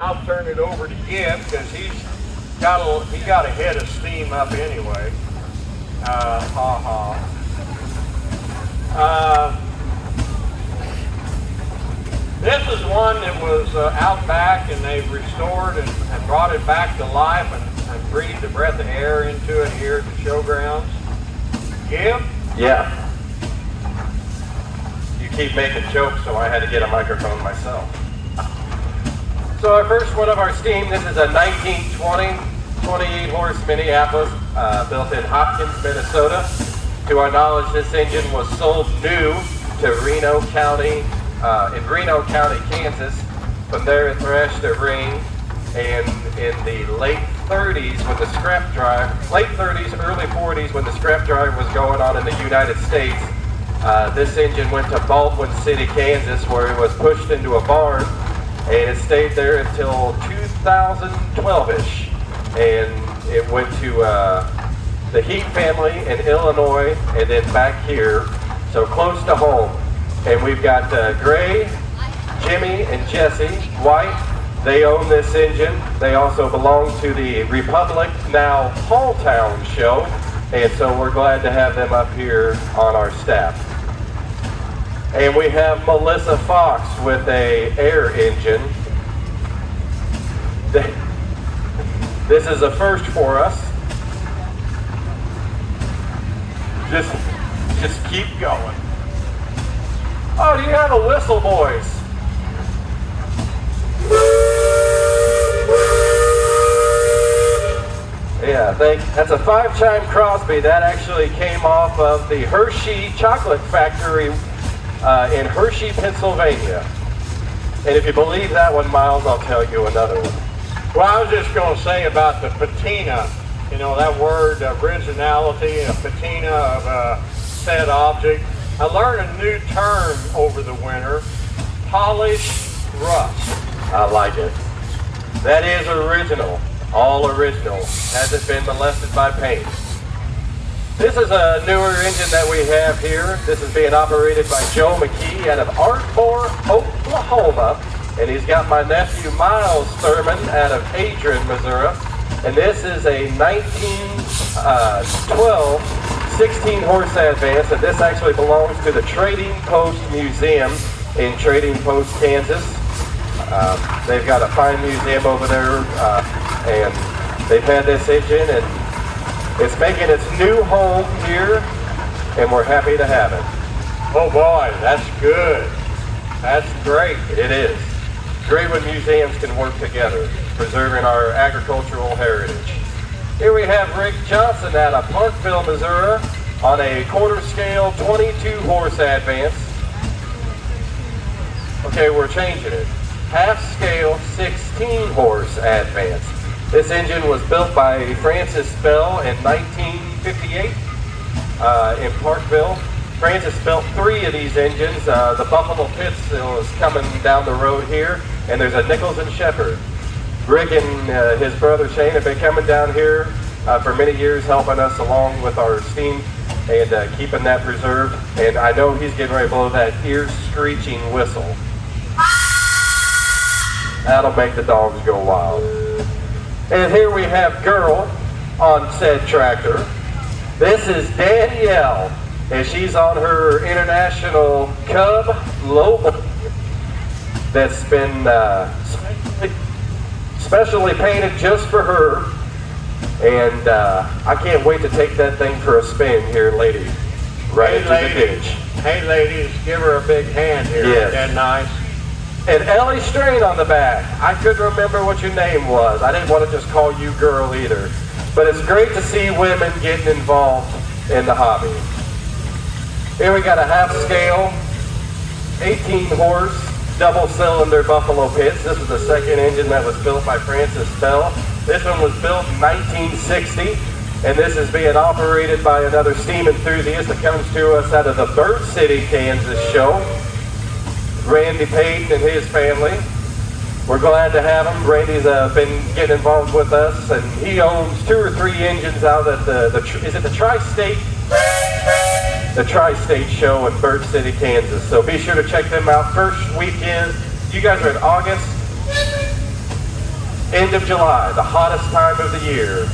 I'll turn it over to Gibb because he got a head of steam up anyway. This is one that was out back, and they've restored and brought it back to life and breathed a breath of air into it here at the showgrounds. Gibb? Yeah. You keep making jokes, so I had to get a microphone myself. So our first one of our steam, this is a 1920 28-horse Minneapolis, built in Hopkins, Minnesota. To our knowledge, this engine was sold new to Reno County, in Reno County, Kansas. From there it thrashed a ring, and in the late 30s when the scrap drive, late 30s, early 40s when the scrap drive was going on in the United States, this engine went to Baldwin City, Kansas, where it was pushed into a barn, and it stayed there until 2012-ish. And it went to the Heat family in Illinois, and then back here, so close to home. And we've got Gray, Jimmy, and Jesse White. They own this engine. They also belong to the Republic, now Halltown show, and so we're glad to have them up here on our staff. And we have Melissa Fox with a air engine. This is a first for us. Just keep going. Oh, do you have a whistle, boys? Yeah, that's a 5-chime Crosby. That actually came off of the Hershey Chocolate Factory in Hershey, Pennsylvania. And if you believe that one, Miles, I'll tell you another one. Well, I was just going to say about the patina, you know, that word originality, a patina of a said object. I learned a new term over the winter, polished rust. I like it. That is original, all original. Hasn't been molested by paint. This is a newer engine that we have here. This is being operated by Joe McKee out of Ardmore, Oklahoma. And he's got my nephew Miles Thurman out of Adrian, Missouri. And this is a 1912 16-horse advance, and this actually belongs to the Trading Post Museum in Trading Post, Kansas. They've got a fine museum over there, and they've had this engine, and it's making its new home here, and we're happy to have it. Oh boy, that's good. That's great. It is. Great when museums can work together, preserving our agricultural heritage. Here we have Rick Johnson out of Parkville, Missouri, on a quarter-scale 22-horse advance. Okay, we're changing it. Half-scale 16-horse advance. This engine was built by Francis Bell in 1958 in Parkville. Francis built 3 of these engines. The Buffalo Pitts is coming down the road here, and there's a Nichols and Shepherd. Rick and his brother Shane have been coming down here for many years, helping us along with our steam and keeping that preserved. And I know he's getting ready to blow that ear-screeching whistle. That'll make the dogs go wild. And here we have Girl on said tractor. This is Danielle, and she's on her International Cub Lobo that's been specially painted just for her. And I can't wait to take that thing for a spin here, lady. Right into the ditch. Hey, ladies, give her a big hand here. Yes. Isn't that nice? And Ellie Strain on the back. I couldn't remember what your name was. I didn't want to just call you Girl either. But it's great to see women getting involved in the hobby. Here we got a half-scale, 18-horse, double-cylinder Buffalo Pitts. This was the second engine that was built by Francis Bell. This one was built in 1960, and this is being operated by another steam enthusiast that comes to us out of the Bird City, Kansas show, Randy Payton and his family. We're glad to have him. Randy's been getting involved with us, and he owns 2 or 3 engines out at is it the Tri-State? The Tri-State show in Bird City, Kansas. So be sure to check them out. First weekend, you guys are in August? End of July, the hottest time of the year.